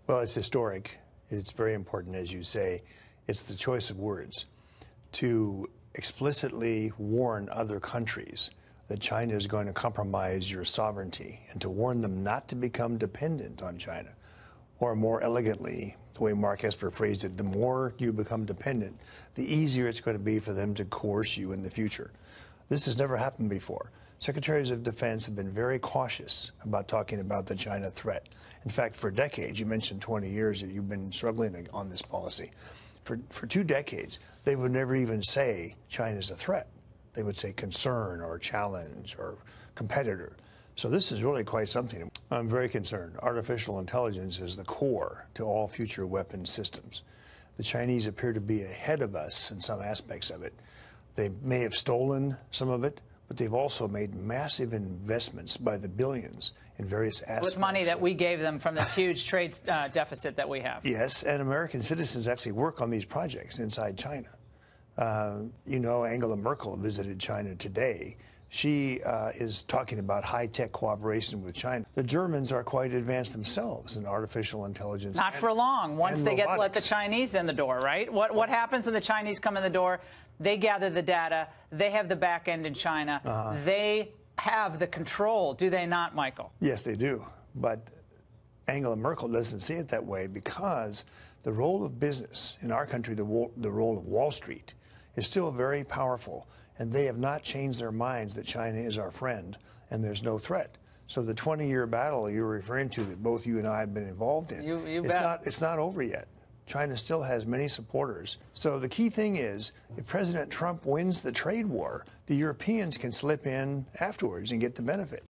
Well, it's historic. It's very important, as you say. It's the choice of words. To explicitly warn other countries that China is going to compromise your sovereignty and to warn them not to become dependent on China. Or more elegantly, the way Mark Esper phrased it, the more you become dependent, the easier it's going to be for them to coerce you in the future. This has never happened before. Secretaries of Defense have been very cautious about talking about the China threat. In fact, for decades, you mentioned 20 years that you've been struggling on this policy. For 2 decades, they would never even say China's a threat. They would say concern or challenge or competitor. So this is really quite something. I'm very concerned. Artificial intelligence is the core to all future weapons systems. The Chinese appear to be ahead of us in some aspects of it. They may have stolen some of it, but they've also made massive investments by the billions in various aspects. With money that we gave them from this huge trade deficit that we have. Yes, and American citizens actually work on these projects inside China. You know, Angela Merkel visited China today. She is talking about high-tech cooperation with China. The Germans are quite advanced themselves in artificial intelligence. Not for long. Once they let the Chinese in the door, right? What happens when the Chinese come in the door? They gather the data. They have the back end in China. They have the control, do they not, Michael? Yes, they do. But Angela Merkel doesn't see it that way because the role of business in our country, the role of Wall Street, is still very powerful. And they have not changed their minds that China is our friend and there's no threat. So the 20-year battle you're referring to that both you and I have been involved in, it's not over yet. China still has many supporters. So the key thing is, if President Trump wins the trade war, the Europeans can slip in afterwards and get the benefit.